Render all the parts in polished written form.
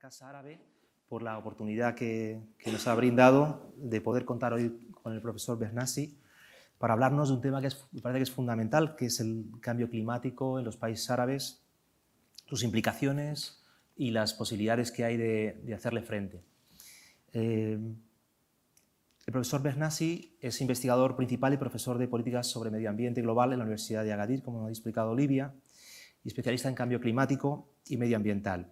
Casa Árabe por la oportunidad que nos ha brindado de poder contar hoy con el profesor BEHNASSI para hablarnos de un tema que me parece que es fundamental, que es el cambio climático en los países árabes, sus implicaciones y las posibilidades que hay de hacerle frente. El profesor BEHNASSI es investigador principal y profesor de políticas sobre medio ambiente global en la Universidad de Agadir, como ha explicado Olivia, y especialista en cambio climático y medioambiental.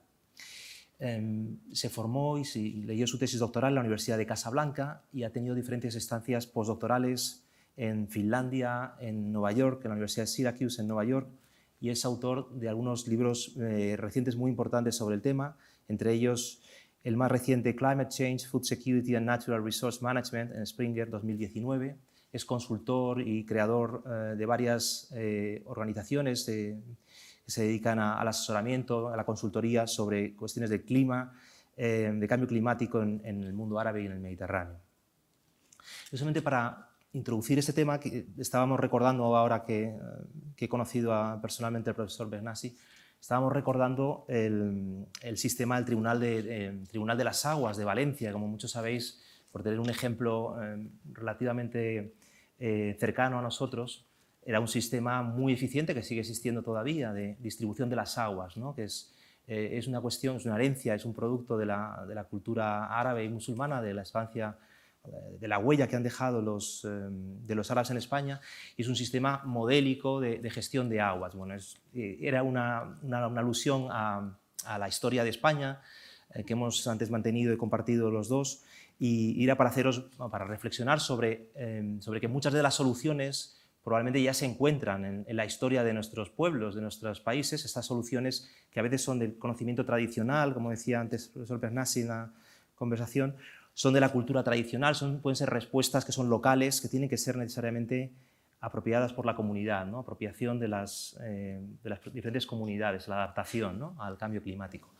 Se formó y leyó su tesis doctoral en la Universidad de Casablanca y ha tenido diferentes estancias postdoctorales en Finlandia, en Nueva York, en la Universidad de Syracuse en Nueva York, y es autor de algunos libros recientes muy importantes sobre el tema, entre ellos el más reciente Climate Change, Food Security and Natural Resource Management en Springer 2019. Es consultor y creador de varias organizaciones que se dedican al asesoramiento, a la consultoría sobre cuestiones de clima, de cambio climático en el mundo árabe y en el Mediterráneo. Precisamente para introducir este tema, que estábamos recordando ahora que he conocido personalmente al profesor BEHNASSI, estábamos recordando el sistema del Tribunal de las Aguas de Valencia, como muchos sabéis, por tener un ejemplo relativamente cercano a nosotros. Era un sistema muy eficiente que sigue existiendo todavía de distribución de las aguas, ¿no? Que es una cuestión, es una herencia, es un producto de la cultura árabe y musulmana, de la estancia, de la huella que han dejado de los árabes en España, y es un sistema modélico de gestión de aguas. Bueno, era una alusión a la historia de España que hemos antes mantenido y compartido los dos, y era para reflexionar sobre que muchas de las soluciones probablemente ya se encuentran en la historia de nuestros pueblos, de nuestros países, estas soluciones que a veces son del conocimiento tradicional, como decía antes el profesor BEHNASSI en la conversación, son de la cultura tradicional, pueden ser respuestas que son locales, que tienen que ser necesariamente apropiadas por la comunidad, ¿no? Apropiación de las diferentes comunidades, la adaptación, ¿no?, al cambio climático.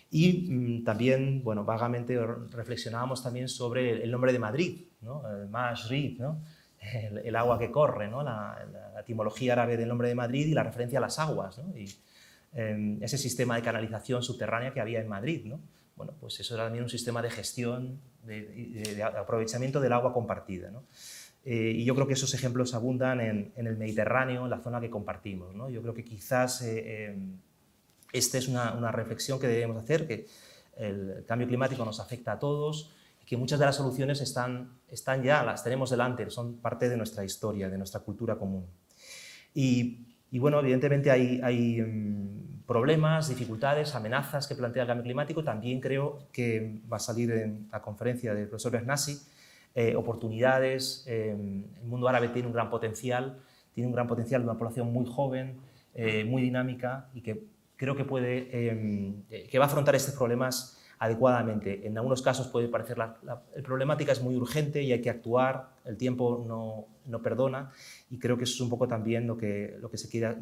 Y también, bueno, vagamente reflexionábamos también sobre el nombre de Madrid, ¿no? Madrid, ¿no?, el agua que corre, ¿no?, la etimología árabe del nombre de Madrid y la referencia a las aguas, ¿no?, y ese sistema de canalización subterránea que había en Madrid, ¿no? Bueno, pues eso era también un sistema de gestión, de aprovechamiento del agua compartida, ¿no? Y yo creo que esos ejemplos abundan en el Mediterráneo, en la zona que compartimos, ¿no? Yo creo que quizás esta es una reflexión que debemos hacer, que el cambio climático nos afecta a todos, que muchas de las soluciones están ya, las tenemos delante, son parte de nuestra historia, de nuestra cultura común. Y bueno, evidentemente hay problemas, dificultades, amenazas que plantea el cambio climático. También creo que va a salir en la conferencia del profesor BEHNASSI oportunidades. El mundo árabe tiene un gran potencial de una población muy joven, muy dinámica, y que creo que va a afrontar estos problemas adecuadamente. En algunos casos puede parecer la problemática es muy urgente y hay que actuar, el tiempo no perdona, y creo que eso es un poco también lo que se quiere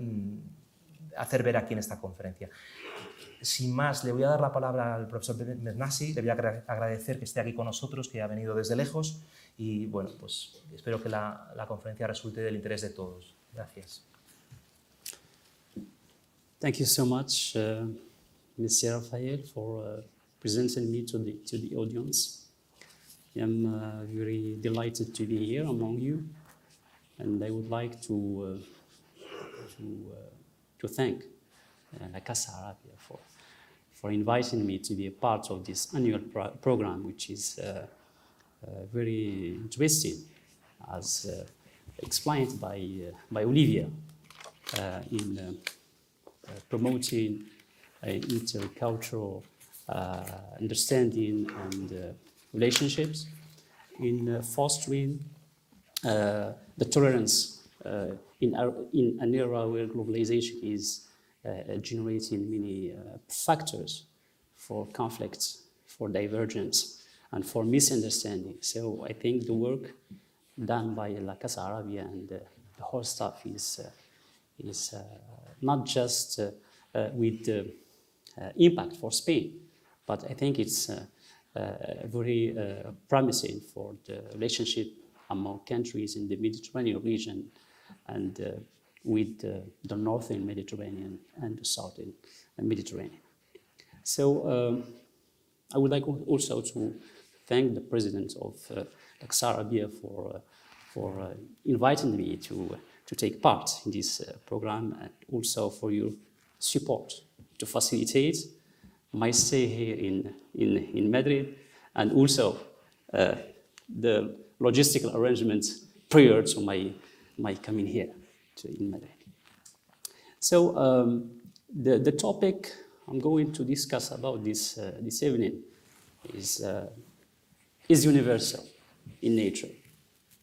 hacer ver aquí en esta conferencia. Sin más, le voy a dar la palabra al profesor BEHNASSI, le voy a agradecer que esté aquí con nosotros, que ha venido desde lejos, y bueno, pues espero que la conferencia resulte del interés de todos. Gracias. Thank you so much, Mr. Rafael, for presenting me to the audience. I'm very delighted to be here among you, and I would like to thank la Casa Árabe for inviting me to be a part of this annual program, which is very interesting, as explained by Olivia, in promoting intercultural understanding and relationships, in fostering the tolerance in an era where globalization is generating many factors for conflicts, for divergence, and for misunderstanding. So I think the work done by La Casa Árabe and the whole staff is not just with impact for Spain, but I think it's very promising for the relationship among countries in the Mediterranean region and with the northern Mediterranean and the southern Mediterranean. So I would like also to thank the president of Casa Árabe for inviting me to take part in this program, and also for your support to facilitate my stay here in Madrid, and also the logistical arrangements prior to my coming here in Madrid. So the topic I'm going to discuss about this evening is universal in nature.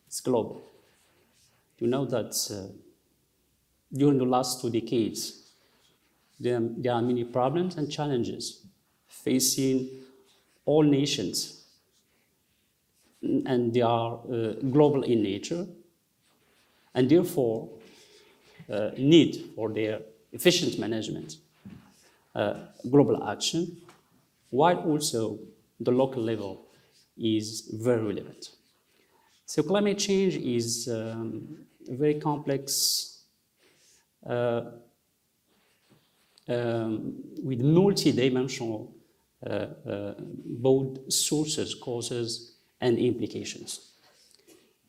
It's global. You know that during the last 2 decades, there are many problems and challenges facing all nations, and they are global in nature, and therefore need for their efficient management, global action, while also the local level is very relevant. So climate change is a very complex with multi-dimensional both sources, causes, and implications.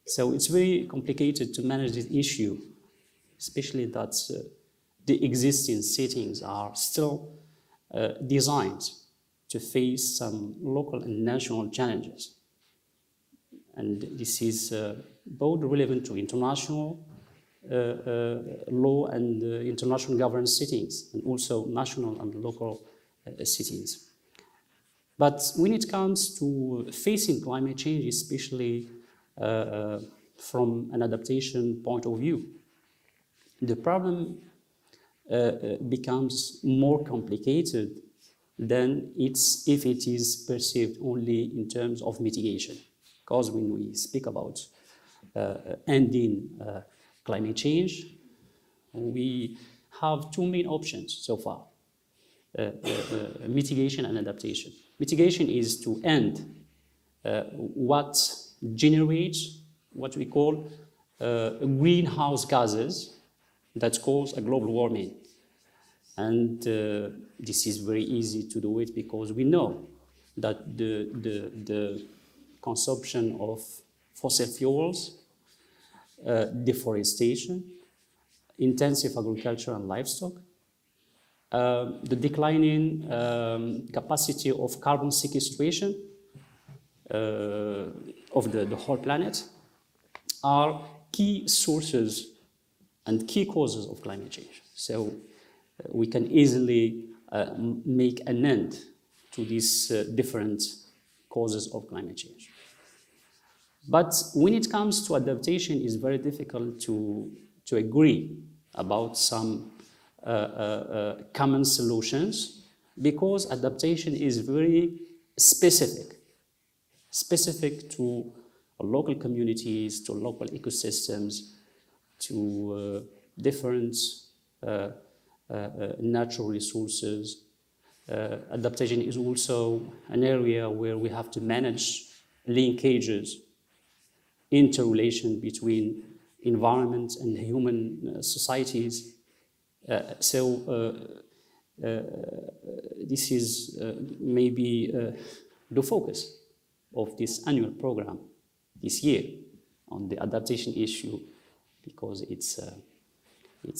So it's very complicated to manage this issue, especially that the existing settings are still designed to face some local and national challenges. And this is both relevant to international law and international governance settings, and also national and local settings. But when it comes to facing climate change, especially from an adaptation point of view, the problem becomes more complicated than if it is perceived only in terms of mitigation. Because when we speak about ending climate change, we have two main options so far, mitigation and adaptation. Mitigation is to end what generates what we call greenhouse gases that cause a global warming. And this is very easy to do it because we know that the consumption of fossil fuels, deforestation, intensive agriculture and livestock, the declining capacity of carbon sequestration of the whole planet are key sources and key causes of climate change. So we can easily make an end to these different causes of climate change. But when it comes to adaptation, it's very difficult to agree about some common solutions, because adaptation is very specific to local communities, to local ecosystems, to different natural resources. Adaptation is also an area where we have to manage linkages, interrelation between environment and human societies. This is maybe the focus of this annual program this year on the adaptation issue, because it's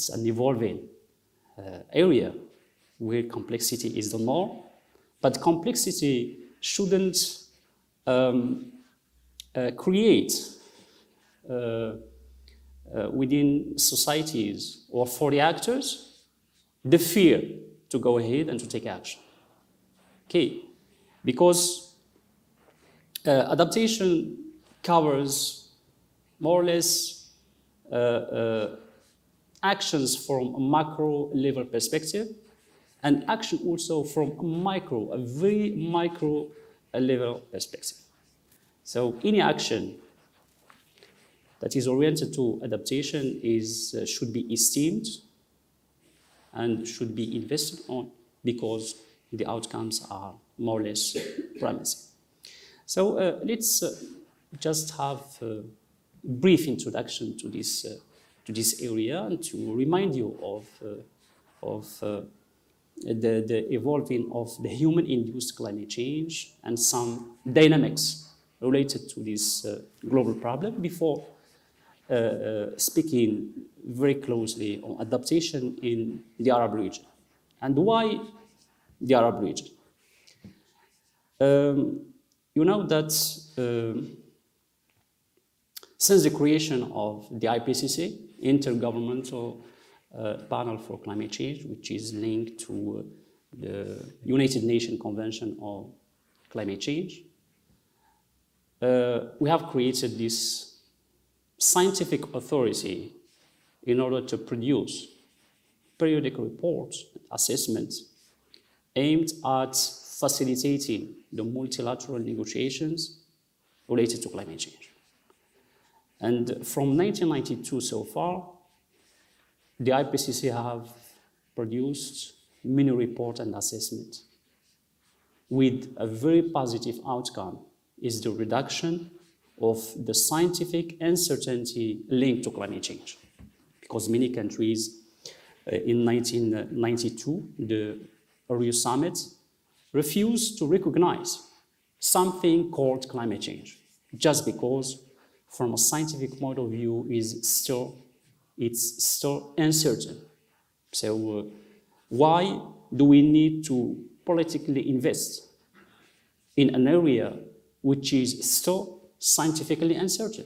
an evolving area where complexity is the norm, but complexity shouldn't create within societies or for the actors the fear to go ahead and to take action. Okay, because adaptation covers more or less actions from a macro level perspective, and action also from a very micro level perspective. So any action that is oriented to adaptation should be esteemed and should be invested on, because the outcomes are more or less promising. So let's just have a brief introduction to this area, and to remind you of the evolving of the human-induced climate change and some dynamics related to this global problem before speaking very closely on adaptation in the Arab region. And why the Arab region? You know that since the creation of the IPCC, Intergovernmental Panel for Climate Change, which is linked to the United Nations Convention on Climate Change, we have created this scientific authority in order to produce periodic reports, assessments aimed at facilitating the multilateral negotiations related to climate change. And from 1992 so far, the IPCC have produced many reports and assessments with a very positive outcome is the reduction of the scientific uncertainty linked to climate change. Because many countries in 1992, the Rio Summit, refused to recognize something called climate change, just because from a scientific point of view it's still uncertain. So why do we need to politically invest in an area which is still scientifically uncertain?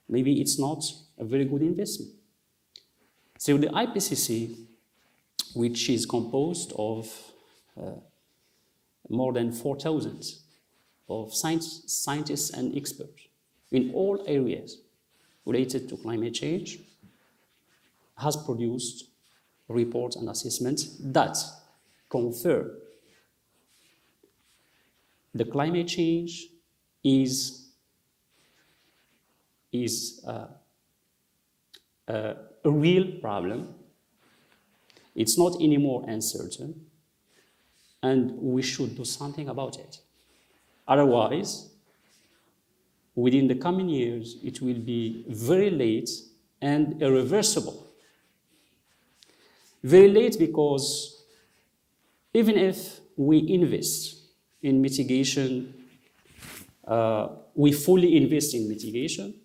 Maybe it's not a very good investment. So the IPCC, which is composed of more than 4,000 of scientists and experts in all areas related to climate change, has produced reports and assessments that confirm the climate change is a real problem. It's not anymore uncertain, and we should do something about it. Otherwise, within the coming years, it will be very late and irreversible. Very late because even if we invest in mitigation, we fully invest in mitigation,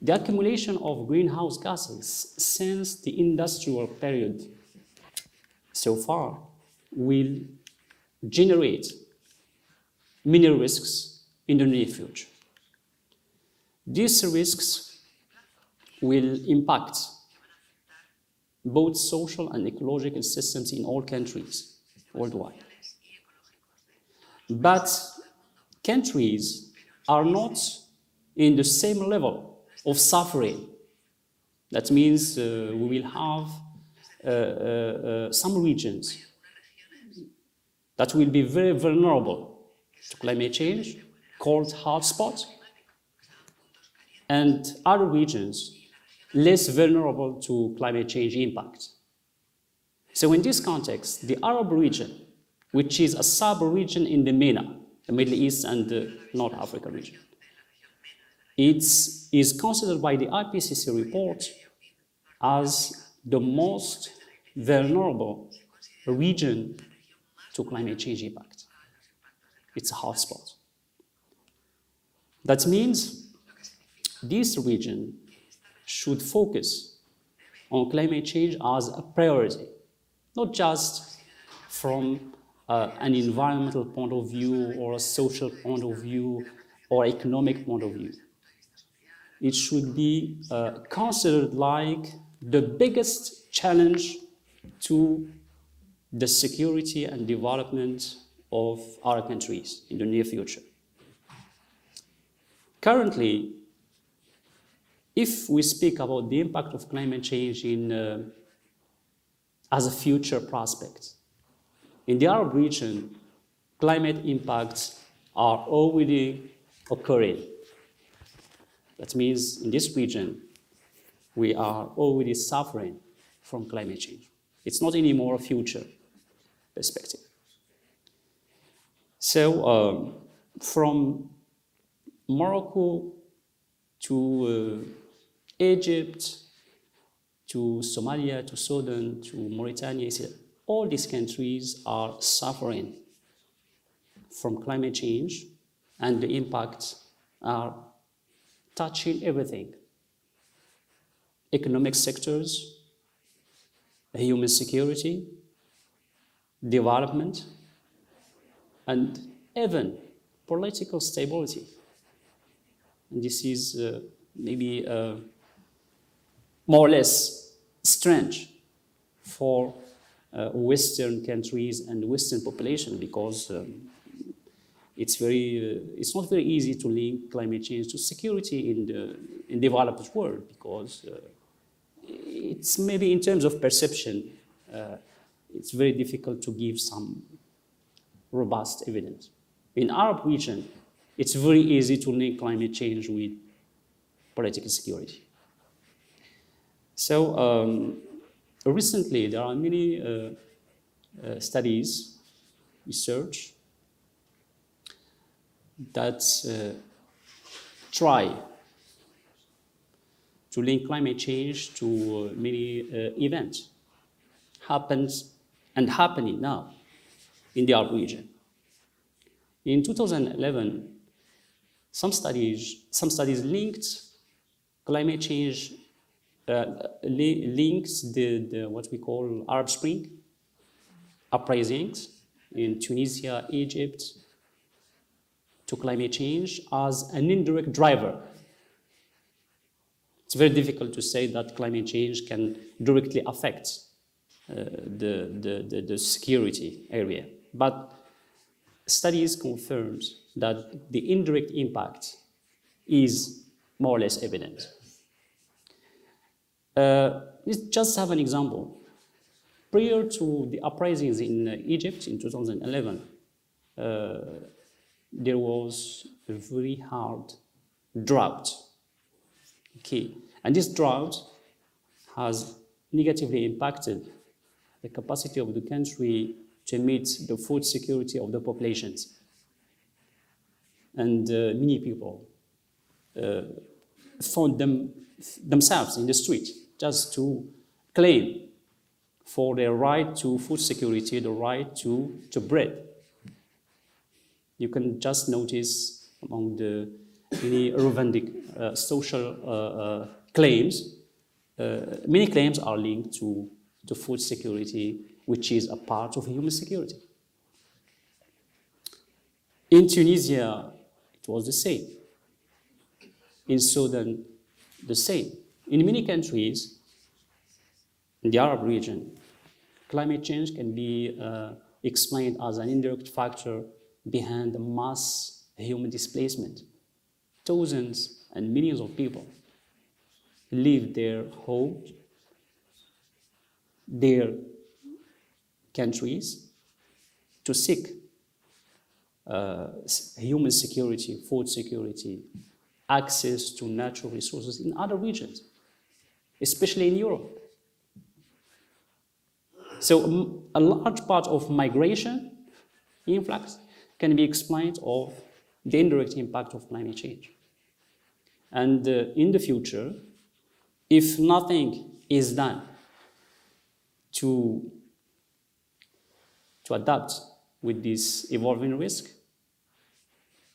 the accumulation of greenhouse gases since the industrial period so far will generate many risks in the near future. These risks will impact both social and ecological systems in all countries worldwide. But countries are not in the same level of suffering. That means we will have some regions that will be very vulnerable to climate change, called hotspots, and other regions less vulnerable to climate change impact. So in this context, the Arab region, which is a sub-region in the MENA, the Middle East and the North Africa region, it is considered by the IPCC report as the most vulnerable region to climate change impact. It's a hotspot. That means this region should focus on climate change as a priority, not just from an environmental point of view or a social point of view or economic point of view. It should be considered like the biggest challenge to the security and development of our countries in the near future. Currently, if we speak about the impact of climate change as a future prospect, in the Arab region, climate impacts are already occurring. That means in this region, we are already suffering from climate change. It's not anymore a future perspective. So from Morocco to Egypt, to Somalia, to Sudan, to Mauritania, all these countries are suffering from climate change, and the impacts are touching everything. Economic sectors, human security, development, and even political stability. And this is maybe more or less strange for Western countries and Western population, because it's not very easy to link climate change to security in the developed world, because it's maybe in terms of perception, it's very difficult to give some robust evidence. In Arab region, it's very easy to link climate change with political security. So recently, there are many studies, research, that try to link climate change to many events happening now in the Arab region. In 2011, some studies linked climate change, links the what we call Arab Spring uprisings in Tunisia, Egypt, to climate change as an indirect driver. It's very difficult to say that climate change can directly affect the security area, but studies confirmed that the indirect impact is more or less evident. Let's just have an example. Prior to the uprisings in Egypt in 2011, there was a very hard drought. Okay, and this drought has negatively impacted the capacity of the country to meet the food security of the populations. And many people found themselves in the street just to claim for their right to food security, the right to bread. You can just notice among the many Rwandic social claims, many claims are linked to food security, which is a part of human security. In Tunisia, it was the same. In Sudan, the same. In many countries in the Arab region, climate change can be explained as an indirect factor behind the mass human displacement. Thousands and millions of people leave their homes, their countries, to seek human security, food security, access to natural resources in other regions, especially in Europe. So a large part of migration, influx, can be explained of the indirect impact of climate change. And in the future, if nothing is done to adapt with this evolving risk,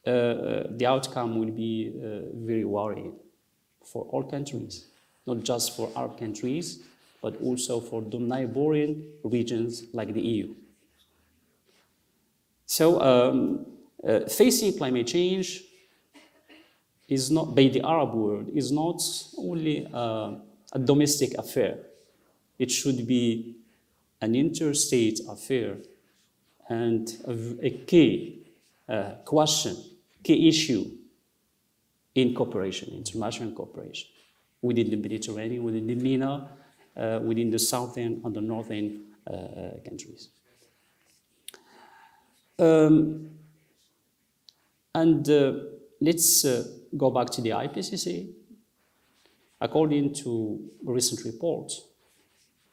the outcome will be very worrying for all countries, not just for Arab countries, but also for the neighboring regions like the EU. So facing climate change is not, by the Arab world, is not only a domestic affair. It should be an interstate affair and a key question, key issue in cooperation, international cooperation, within the Mediterranean, within the MENA, within the southern and the northern countries. Let's go back to the IPCC. According to a recent report,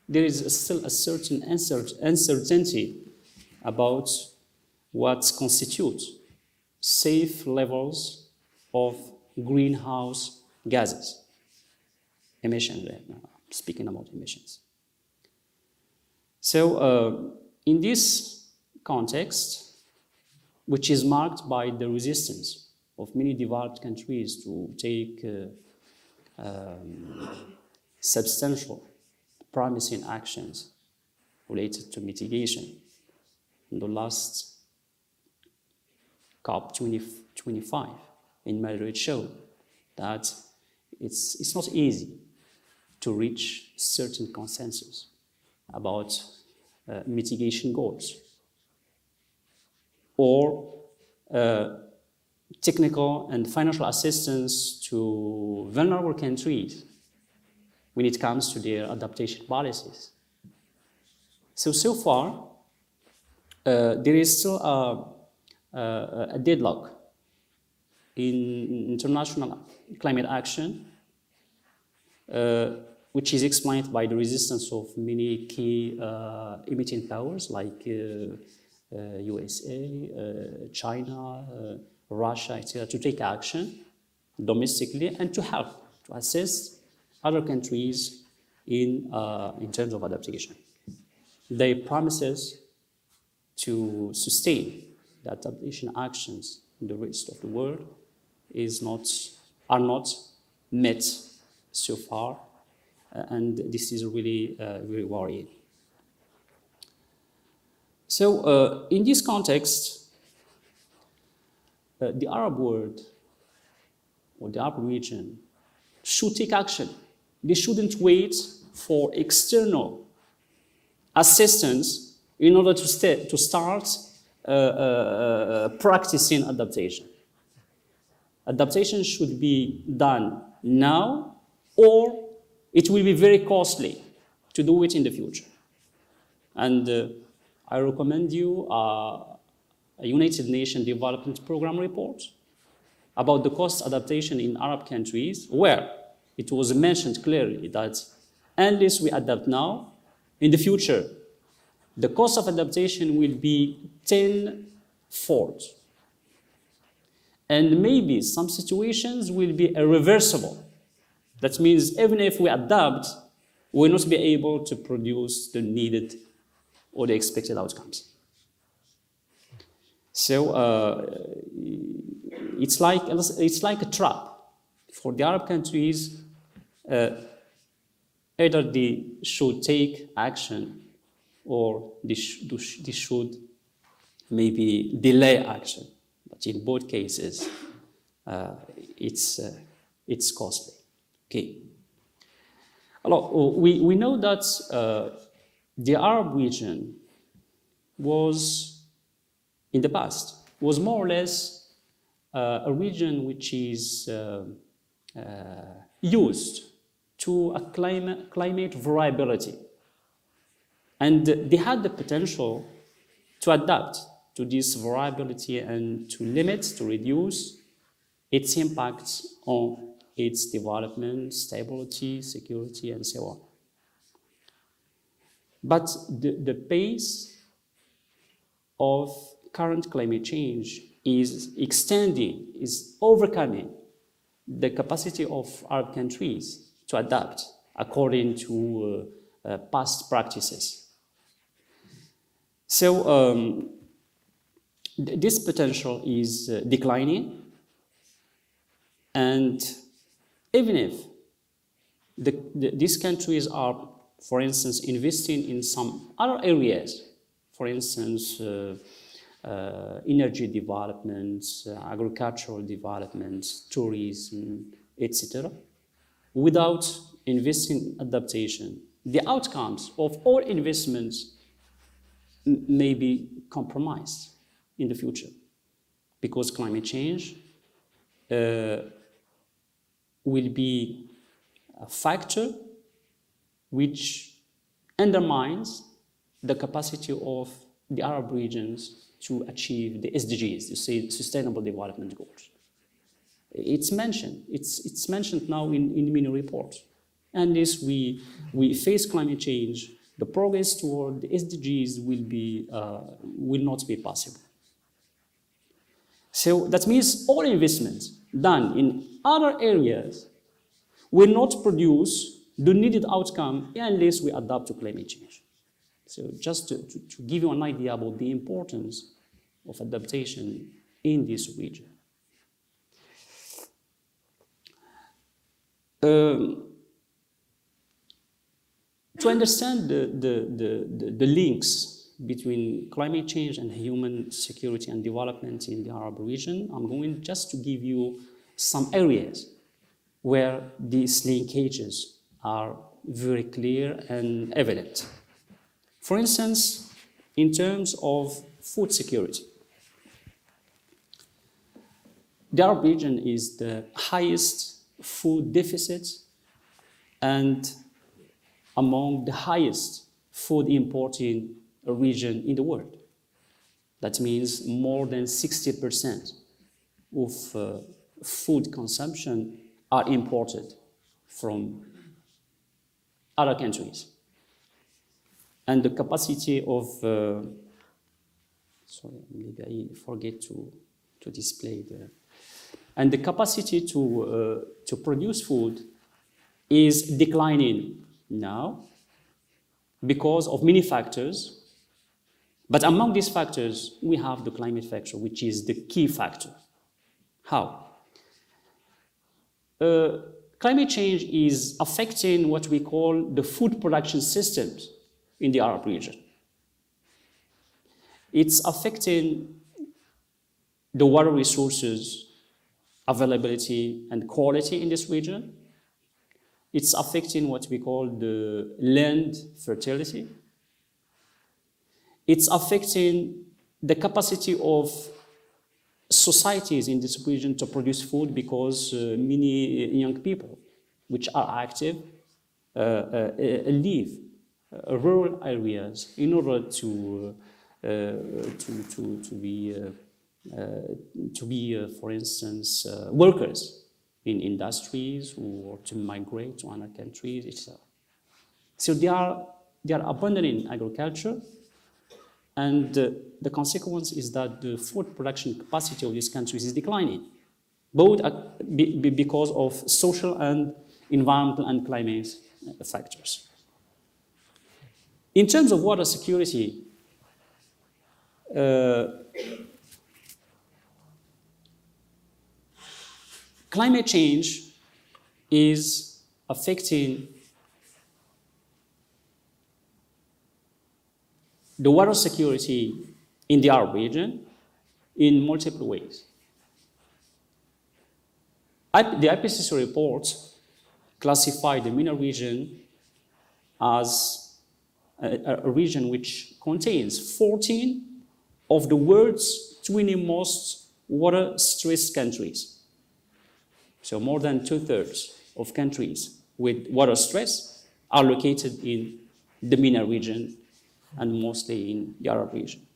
there is still a certain uncertainty about what constitutes safe levels of greenhouse gases emissions, speaking about emissions. So in this context, which is marked by the resistance of many developed countries to take substantial, promising actions related to mitigation, in the last COP 25 in Madrid showed that it's not easy to reach certain consensus about mitigation goals or technical and financial assistance to vulnerable countries when it comes to their adaptation policies. So far, there is still a deadlock in international climate action, which is explained by the resistance of many key emitting powers like USA, China, Russia, etc., to take action domestically and to help, to assist other countries in terms of adaptation. They promises to sustain the adaptation actions in the rest of the world are not met so far, and this is really very worrying. So in this context, the Arab world or the Arab region should take action. They shouldn't wait for external assistance in order to start practicing adaptation. Adaptation should be done now, or it will be very costly to do it in the future. And I recommend you a United Nations Development Program report about the cost adaptation in Arab countries, where it was mentioned clearly that unless we adapt now, in the future, the cost of adaptation will be 10-fold. And maybe some situations will be irreversible. That means even if we adapt, we will not be able to produce the needed or the expected outcomes. So it's like a trap for the Arab countries. Either they should take action or they should maybe delay action. But in both cases, it's costly. Okay. Alors, we know that the Arab region was, in the past, was more or less a region which is used to a climate variability. And they had the potential to adapt to this variability and to limit, to reduce its impacts on its development, stability, security, and so on. But the pace of current climate change is extending, is overcoming the capacity of Arab countries to adapt according to past practices. So this potential is declining, and even if these countries are, for instance, investing in some other areas, for instance, energy development, agricultural development, tourism, etc., without investing in adaptation, the outcomes of all investments may be compromised in the future, because climate change will be a factor which undermines the capacity of the Arab regions to achieve the SDGs, the Sustainable Development Goals. It's mentioned now in many reports. Unless we face climate change, the progress toward the SDGs will not be possible. So that means all investments done in other areas will not produce the needed outcome unless we adapt to climate change. So just to give you an idea about the importance of adaptation in this region. To understand the links between climate change and human security and development in the Arab region, I'm going just to give you some areas where these linkages are very clear and evident. For instance, in terms of food security, the Arab region is the highest food deficit and among the highest food importing region in the world. That means more than 60% of food consumption are imported from other countries. And the capacity of, sorry, maybe I forget to display the, and the capacity to produce food is declining now because of many factors. But among these factors, we have the climate factor, which is the key factor. How? Climate change is affecting what we call the food production systems in the Arab region. It's affecting the water resources availability and quality in this region. It's affecting what we call the land fertility. It's affecting the capacity of societies in this region to produce food because many young people which are active leave rural areas in order to be, for instance, workers in industries or to migrate to other countries, etc. So they are abandoning agriculture, and the consequence is that the food production capacity of these countries is declining, both because of social and environmental and climate factors. In terms of water security, climate change is affecting the water security in the Arab region in multiple ways. The IPCC report classified the MENA region as a region which contains 14 of the world's 20 most water-stressed countries. So more than 2/3 of countries with water stress are located in the MENA region and mostly in the Arab region.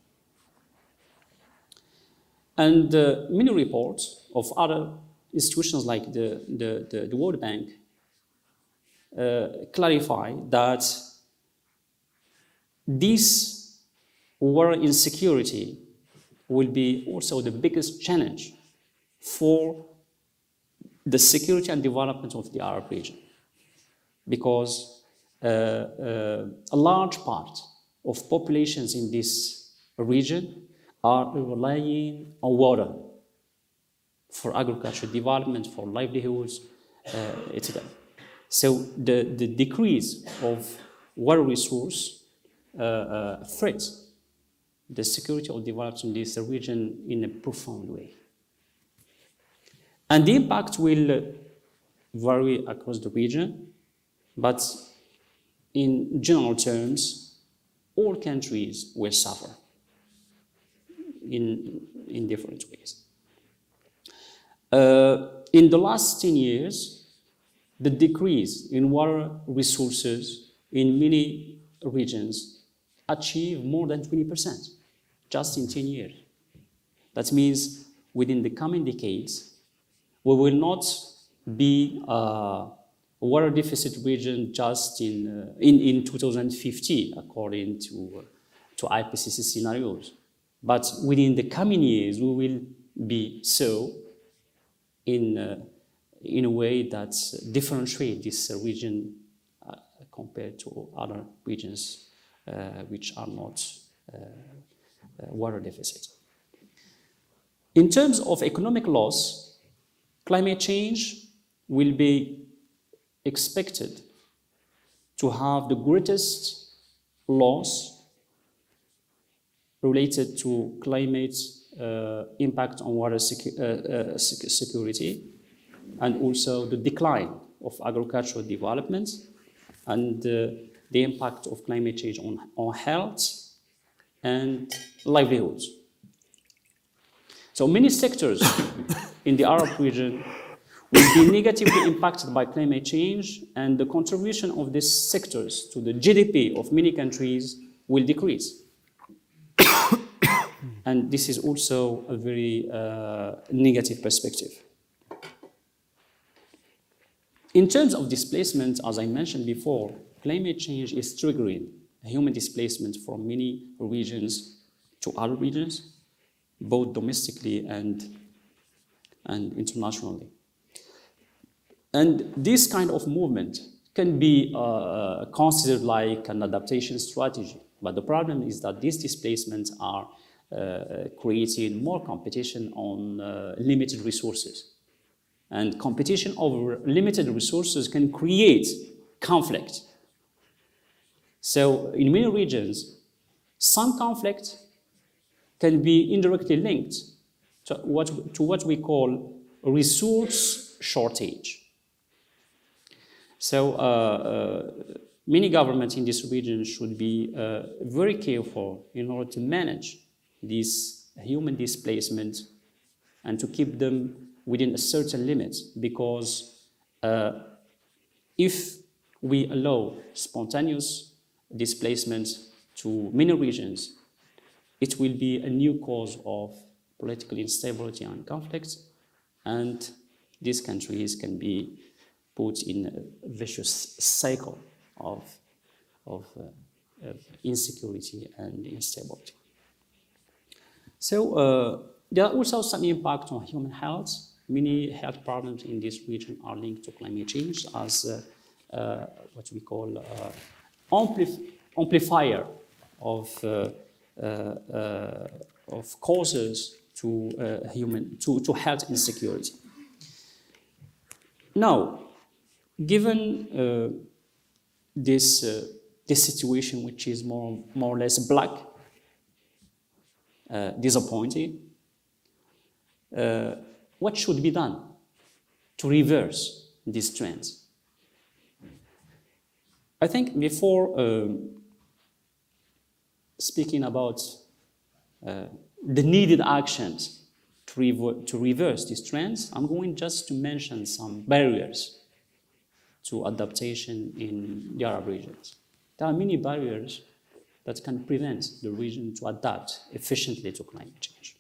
And many reports of other institutions like the World Bank clarify that this water insecurity will be also the biggest challenge for the security and development of the Arab region, because a large part of populations in this region are relying on water for agricultural development, for livelihoods, etc. So the decrease of water resource threats the security of development in this region in a profound way. And the impact will vary across the region, but in general terms, all countries will suffer in different ways. In the last 10 years, the decrease in water resources in many regions achieved more than 20%, just in 10 years. That means within the coming decades, we will not be a water deficit region just in 2050, according to IPCC scenarios. But within the coming years, we will be so in a way that differentiates this region compared to other regions which are not water deficit. In terms of economic loss, climate change will be expected to have the greatest loss related to climate impact on water security, and also the decline of agricultural development and the impact of climate change on health and livelihoods. So many sectors in the Arab region will be negatively impacted by climate change, and the contribution of these sectors to the GDP of many countries will decrease. And this is also a very negative perspective. In terms of displacement, as I mentioned before, climate change is triggering human displacement from many regions to other regions, both domestically and internationally. And this kind of movement can be considered like an adaptation strategy. But the problem is that these displacements are creating more competition on limited resources. And competition over limited resources can create conflict. So in many regions, some conflict can be indirectly linked to what we call resource shortage. So many governments in this region should be very careful in order to manage this human displacement and to keep them within a certain limit, because if we allow spontaneous displacement to many regions, it will be a new cause of political instability and conflict, and these countries can be put in a vicious cycle of insecurity and instability. So there are also some impact on human health. Many health problems in this region are linked to climate change as what we call amplifier of causes to health insecurity. Now, given this situation, which is more or less black, disappointing, what should be done to reverse these trends? I think before speaking about the needed actions to reverse these trends, I'm going just to mention some barriers to adaptation in the Arab regions. There are many barriers that can prevent the region to adapt efficiently to climate change.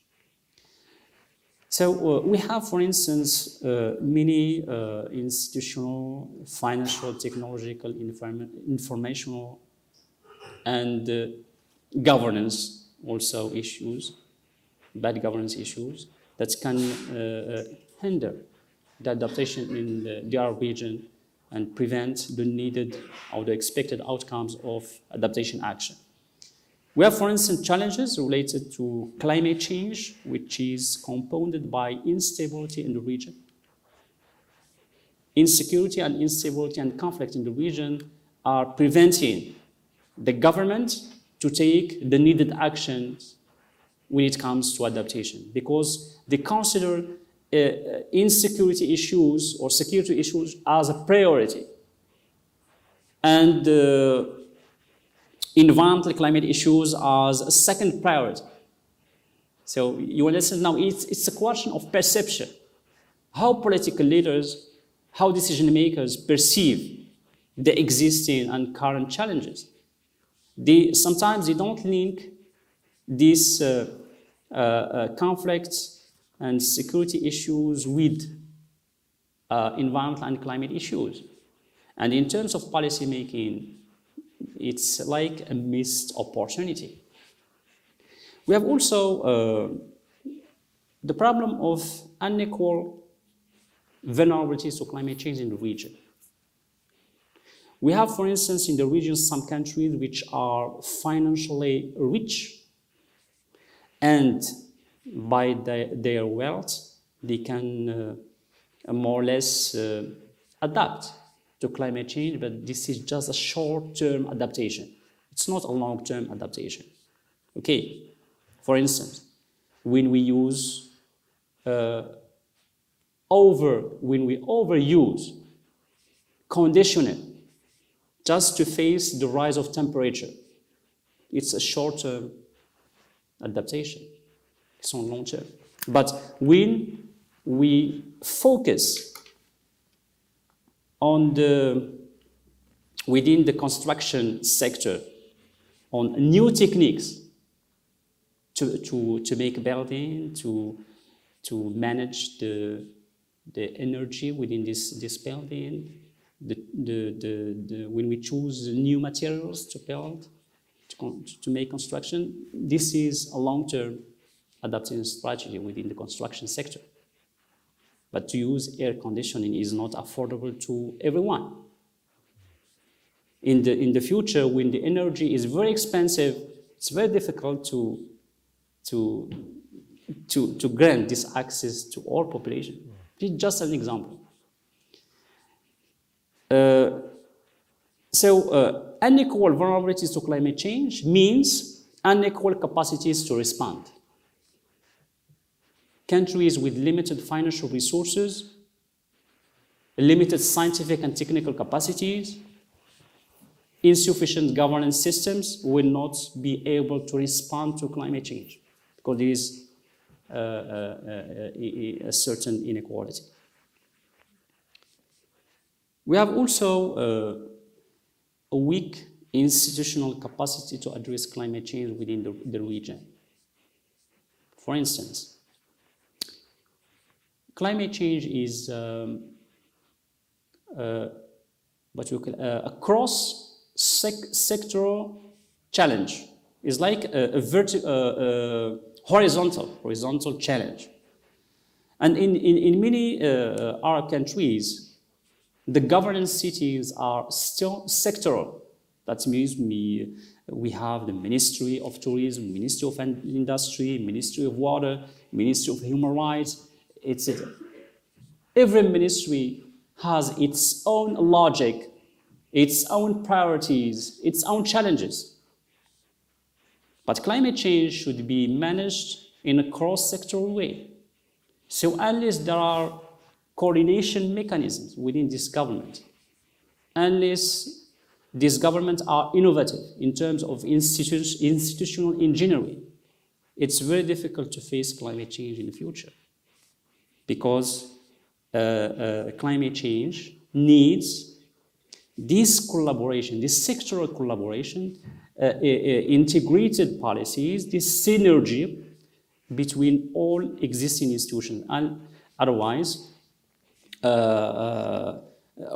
So we have, for instance, many institutional, financial, technological, informational, and governance also issues, bad governance issues that can hinder the adaptation in the Arab region and prevent the needed or the expected outcomes of adaptation action. We have, for instance, challenges related to climate change, which is compounded by instability in the region. Insecurity and instability and conflict in the region are preventing the government to take the needed actions when it comes to adaptation, because they consider insecurity issues or security issues as a priority. And environmental climate issues as a second priority. So you understand now, it's a question of perception. How political leaders, how decision makers perceive the existing and current challenges. Sometimes they don't link these conflicts and security issues with environmental and climate issues. And in terms of policy making, it's like a missed opportunity. We have also the problem of unequal vulnerabilities to climate change in the region. We have, for instance, in the region some countries which are financially rich, and by their wealth, they can more or less adapt to climate change, but this is just a short-term adaptation. It's not a long-term adaptation. Okay, for instance, when we use when we overuse conditioning just to face the rise of temperature, it's a short-term adaptation. It's not long-term. But when we focus on within the construction sector on new techniques to make building, to manage the energy within this building, when we choose new materials to build, to make construction, this is a long-term adaptation strategy within the construction sector. But to use air conditioning is not affordable to everyone. In the future, when the energy is very expensive, it's very difficult to grant this access to all population. This is just an example. Unequal vulnerabilities to climate change means unequal capacities to respond. Countries with limited financial resources, limited scientific and technical capacities, insufficient governance systems will not be able to respond to climate change because there is a certain inequality. We have also a weak institutional capacity to address climate change within the region. For instance, climate change is what you call a cross-sectoral challenge. It's like a horizontal challenge. And in many Arab countries, the governance cities are still sectoral. That means we have the Ministry of Tourism, Ministry of Industry, Ministry of Water, Ministry of Human Rights, etc. Every ministry has its own logic, its own priorities, its own challenges. But climate change should be managed in a cross-sectoral way. So unless there are coordination mechanisms within this government, unless these governments are innovative in terms of institutional engineering, it's very difficult to face climate change in the future. Because climate change needs this collaboration, this sectoral collaboration, integrated policies, this synergy between all existing institutions. And otherwise,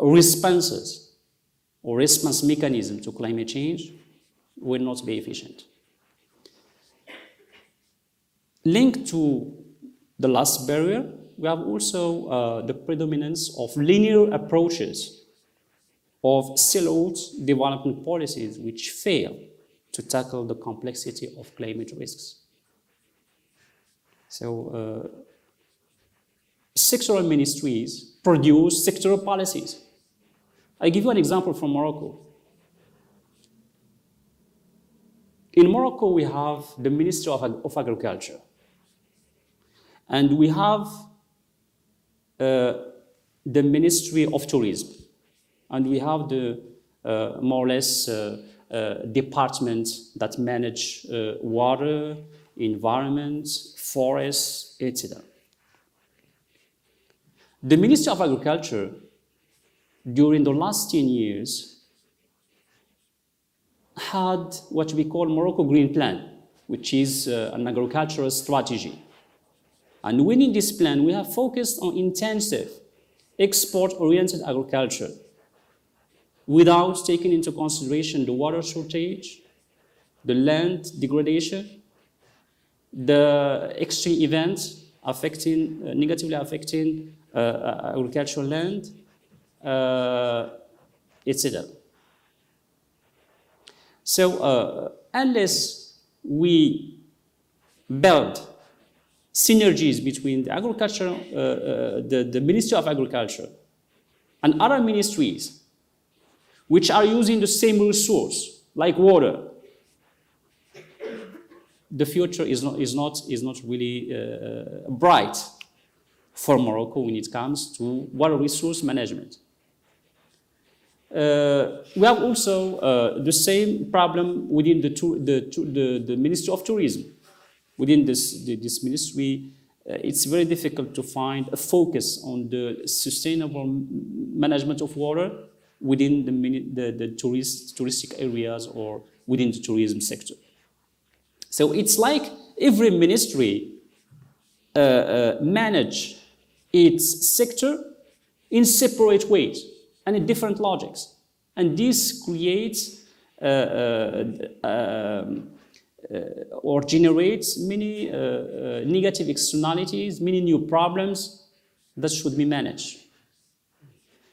responses or response mechanism to climate change will not be efficient. Linked to the last barrier, we have also the predominance of linear approaches of siloed development policies which fail to tackle the complexity of climate risks. So sectoral ministries produce sectoral policies. I give you an example from Morocco. In Morocco, we have the Ministry of Agriculture. And we have the Ministry of Tourism. And we have the more or less departments that manage water, environment, forests, etc. The Ministry of Agriculture, during the last 10 years, had what we call Morocco Green Plan, which is an agricultural strategy. And within this plan, we have focused on intensive, export-oriented agriculture without taking into consideration the water shortage, the land degradation, the extreme events negatively affecting agricultural land, etc. So unless we build synergies between the agriculture, the Ministry of Agriculture and other ministries which are using the same resource, like water, the future is not really bright for Morocco when it comes to water resource management. We have also the same problem within the Ministry of Tourism. Within this ministry, it's very difficult to find a focus on the sustainable management of water within the touristic areas or within the tourism sector. So it's like every ministry manage its sector in separate ways and in different logics. And this creates or generates many negative externalities, many new problems that should be managed.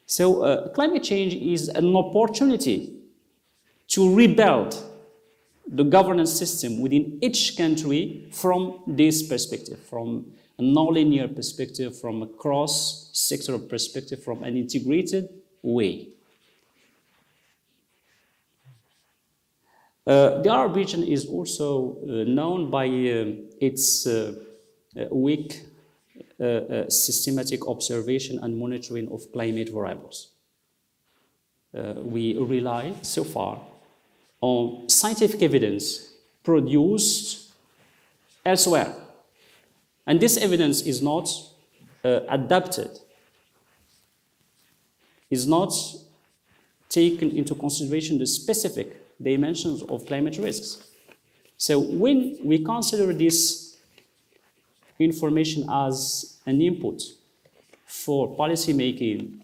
So climate change is an opportunity to rebuild the governance system within each country from this perspective, from a non-linear perspective, from a cross-sectoral perspective, from an integrated way. The Arab region is also known by its weak systematic observation and monitoring of climate variables. We rely so far on scientific evidence produced elsewhere. And this evidence is not adapted, is not taken into consideration the specific dimensions of climate risks. So when we consider this information as an input for policy making,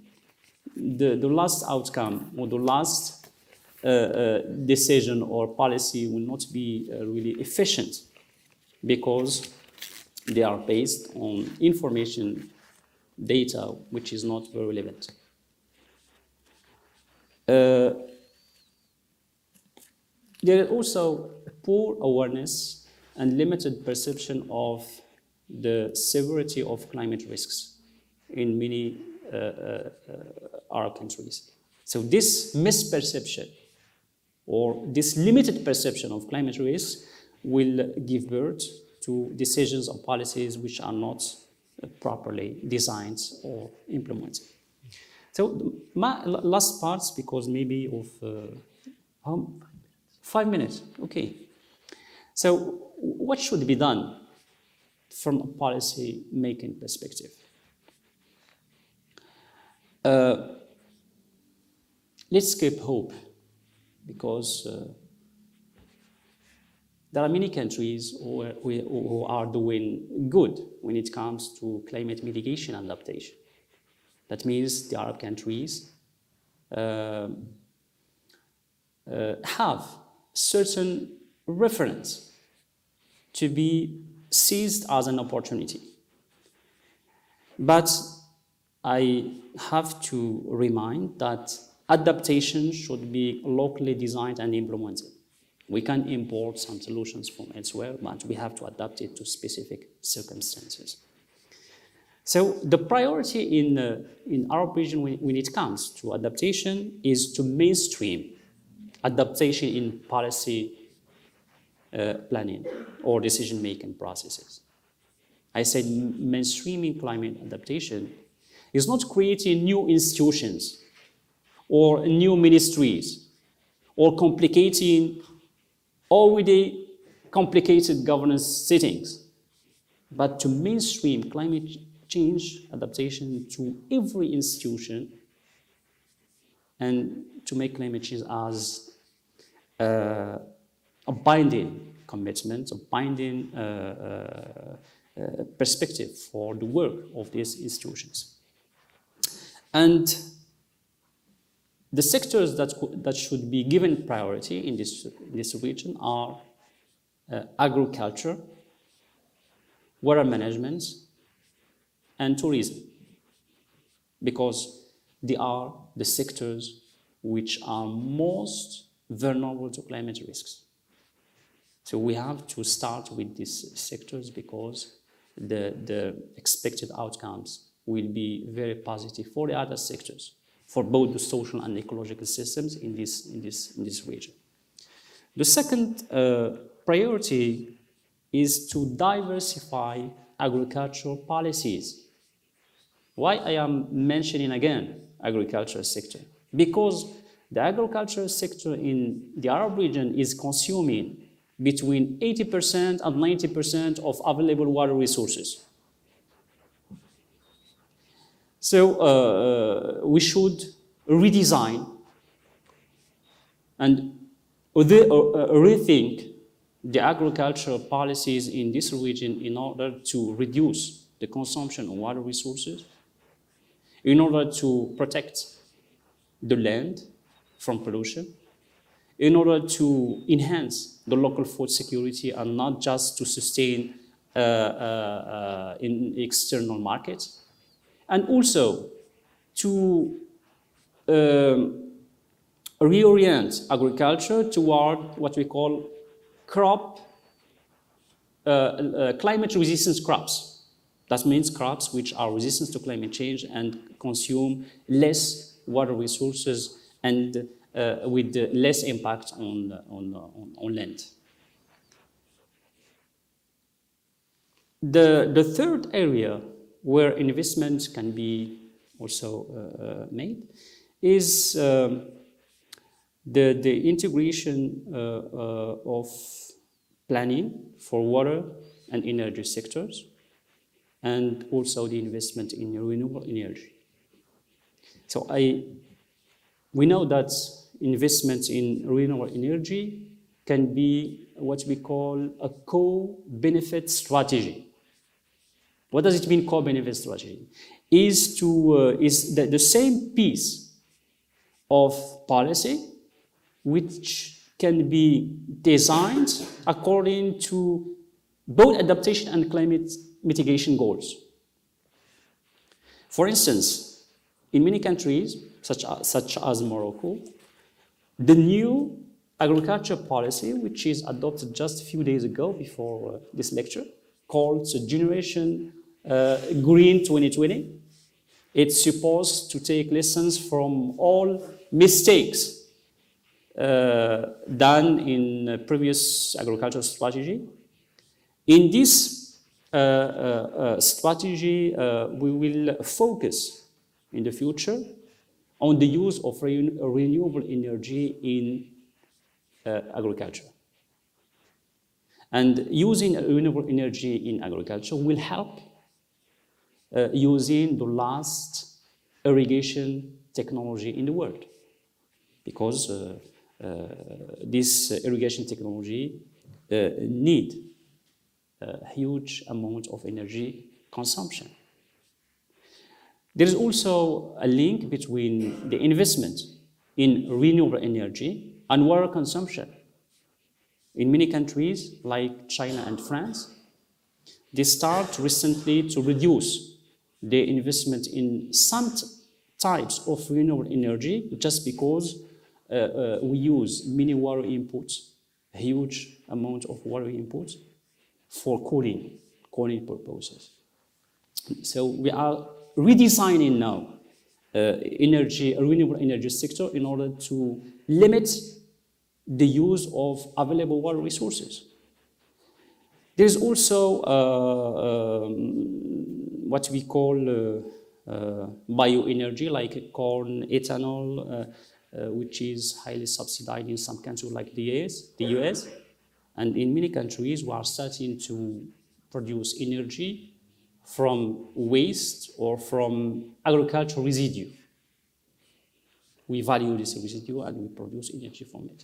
the last outcome or the last decision or policy will not be really efficient because they are based on information data which is not very relevant. There is also poor awareness and limited perception of the severity of climate risks in many Arab countries. So this misperception or this limited perception of climate risks will give birth to decisions or policies which are not properly designed or implemented. So my last parts, because maybe of 5 minutes, okay. So what should be done from a policy making perspective? Let's keep hope, because there are many countries who are doing good when it comes to climate mitigation and adaptation. That means the Arab countries have certain reference to be seized as an opportunity. But I have to remind that adaptation should be locally designed and implemented. We can import some solutions from elsewhere, but we have to adapt it to specific circumstances. So the priority in our region when it comes to adaptation is to mainstream adaptation in policy planning or decision-making processes. I said mainstreaming climate adaptation is not creating new institutions or new ministries or complicating already complicated governance settings, but to mainstream climate change adaptation to every institution and to make climate change as a binding commitment, a binding perspective for the work of these institutions. And the sectors that should be given priority in this region are agriculture, water management, and tourism, because they are the sectors which are most vulnerable to climate risks. So we have to start with these sectors because the expected outcomes will be very positive for the other sectors, for both the social and ecological systems in this region. The second priority is to diversify agricultural policies. Why I am mentioning again agricultural sector? Because the agricultural sector in the Arab region is consuming between 80% and 90% of available water resources. So we should redesign and rethink the agricultural policies in this region in order to reduce the consumption of water resources, in order to protect the land from pollution, in order to enhance the local food security and not just to sustain in external markets, and also to reorient agriculture toward what we call climate resistance crops. That means crops which are resistant to climate change and consume less water resources and with less impact on land. The third area where investments can be also made is the integration of planning for water and energy sectors, and also the investment in renewable energy. So we know that investment in renewable energy can be what we call a co-benefit strategy. What does it mean, co-benefit strategy? Is the same piece of policy which can be designed according to both adaptation and climate mitigation goals. For instance, in many countries, such as Morocco, the new agriculture policy, which is adopted just a few days ago before this lecture, called Generation Green 2020, it's supposed to take lessons from all mistakes done in previous agricultural strategy. In this strategy, we will focus in the future on the use of renewable energy in agriculture. And using renewable energy in agriculture will help using the last irrigation technology in the world, because this irrigation technology need a huge amount of energy consumption. There is also a link between the investment in renewable energy and water consumption. In many countries, like China and France, they start recently to reduce their investment in some types of renewable energy just because we use many water inputs, a huge amount of water inputs for cooling purposes. So we are redesigning now renewable energy sector in order to limit the use of available water resources. There is also what we call bioenergy, like corn, ethanol, which is highly subsidized in some countries like the US. And in many countries, we are starting to produce energy from waste or from agricultural residue. We value this residue and we produce energy from it.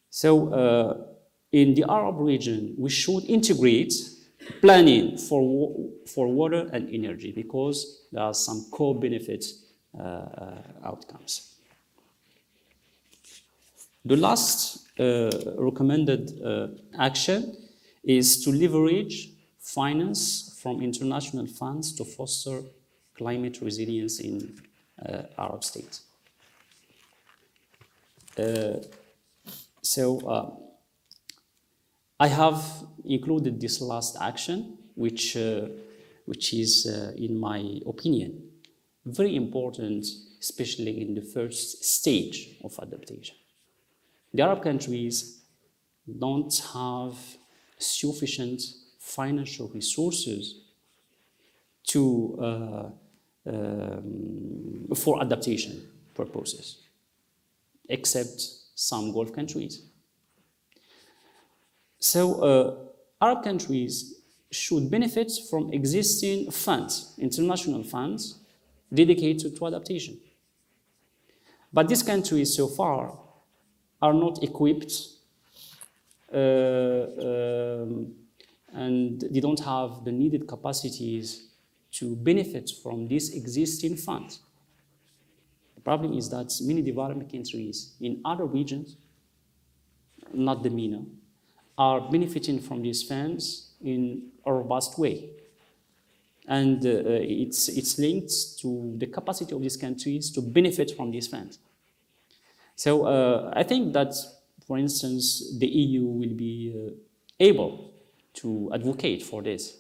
So in the Arab region, we should integrate planning for water and energy because there are some co-benefit outcomes. The last recommended action is to leverage finance from international funds to foster climate resilience in Arab states. I have included this last action, which is, in my opinion, very important, especially in the first stage of adaptation. The Arab countries don't have sufficient financial resources for adaptation purposes, except some Gulf countries. So Arab countries should benefit from existing funds, international funds, dedicated to adaptation. But these countries so far are not equipped and they don't have the needed capacities to benefit from these existing funds. The problem is that many developing countries in other regions, not the MENA, are benefiting from these funds in a robust way. And it's linked to the capacity of these countries to benefit from these funds. So I think that, for instance, the EU will be able to advocate for this,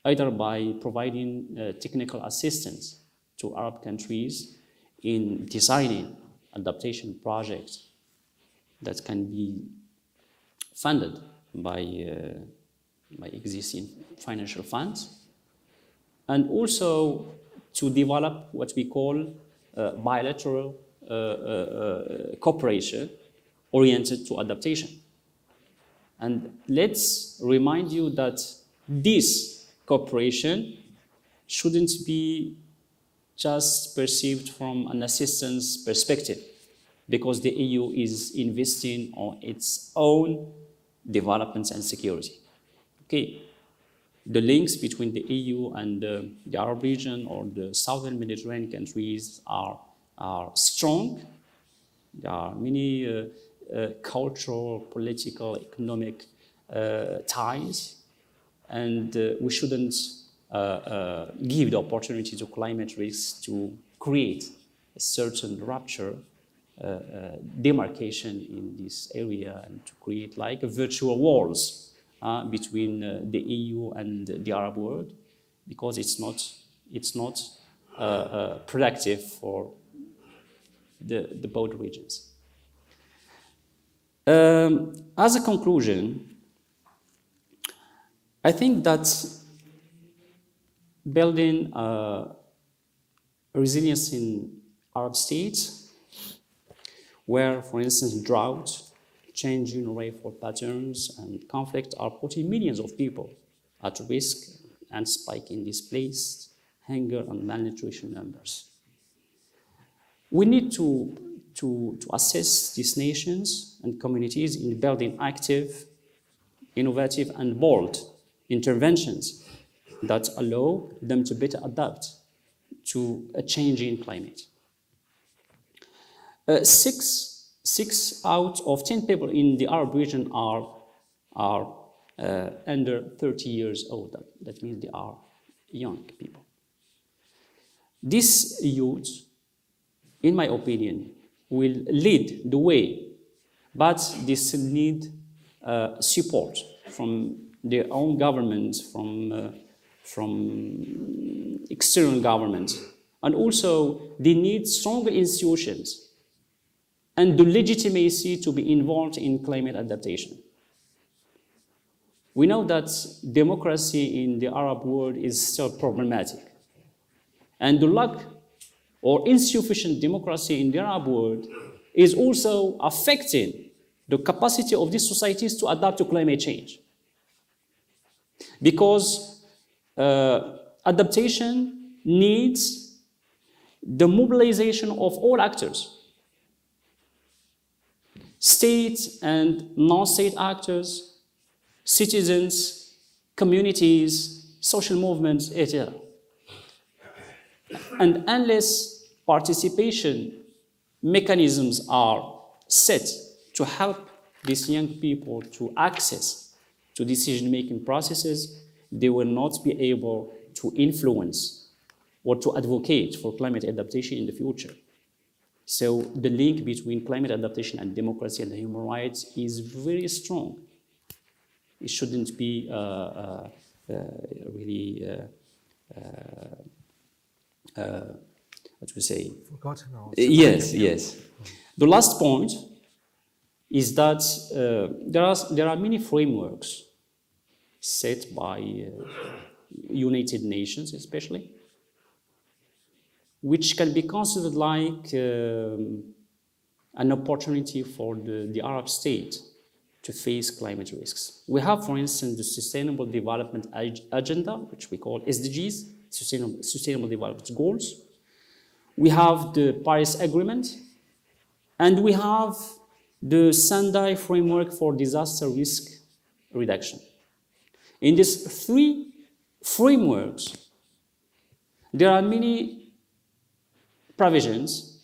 either by providing technical assistance to Arab countries in designing adaptation projects that can be funded by existing financial funds, and also to develop what we call bilateral cooperation oriented to adaptation. And let's remind you that this cooperation shouldn't be just perceived from an assistance perspective, because the EU is investing on its own development and security. Okay, the links between the EU and the Arab region or the southern Mediterranean countries are strong. There are many cultural, political, economic ties, and we shouldn't give the opportunity to climate risks to create a certain rupture, demarcation in this area, and to create like a virtual walls between the EU and the Arab world, because it's not productive for the both regions. As a conclusion, I think that building resilience in Arab states, where, for instance, drought, changing rainfall patterns, and conflict are putting millions of people at risk and spiking displaced, hunger, and malnutrition numbers. We need to assess these nations and communities in building active, innovative, and bold interventions that allow them to better adapt to a changing climate. 6 out of 10 people in the Arab region are under 30 years old. That means they are young people. These youth, in my opinion, will lead the way, but they still need support from their own government, from external government, and also they need stronger institutions and the legitimacy to be involved in climate adaptation. We know that democracy in the Arab world is still problematic, and the lack or insufficient democracy in the Arab world is also affecting the capacity of these societies to adapt to climate change. Because adaptation needs the mobilization of all actors, state and non-state actors, citizens, communities, social movements, etc. And unless participation mechanisms are set to help these young people to access to decision-making processes, they will not be able to influence or to advocate for climate adaptation in the future. So the link between climate adaptation and democracy and human rights is very strong. It shouldn't be really, what do we say? Forgotten or Yes, yes. The last point is that there are many frameworks set by United Nations especially, which can be considered like an opportunity for the Arab state to face climate risks. We have, for instance, the Sustainable Development Agenda, which we call SDGs, Sustainable Development Goals. We have the Paris Agreement, and we have the Sendai Framework for Disaster Risk Reduction. In these three frameworks, there are many provisions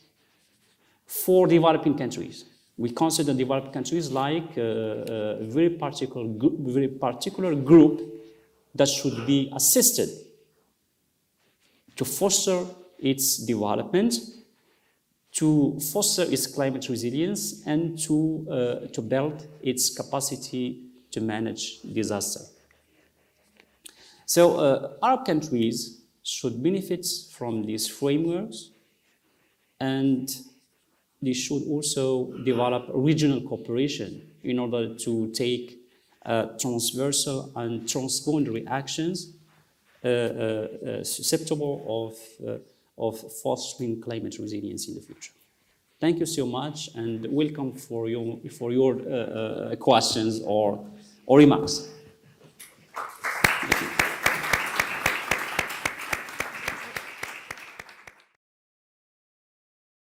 for developing countries. We consider developed countries like a very particular group that should be assisted to foster its development, to foster its climate resilience, and to build its capacity to manage disaster. So Arab countries should benefit from these frameworks, and they should also develop regional cooperation in order to take transversal and transboundary actions susceptible of fostering climate resilience in the future. Thank you so much, and welcome for your questions or remarks.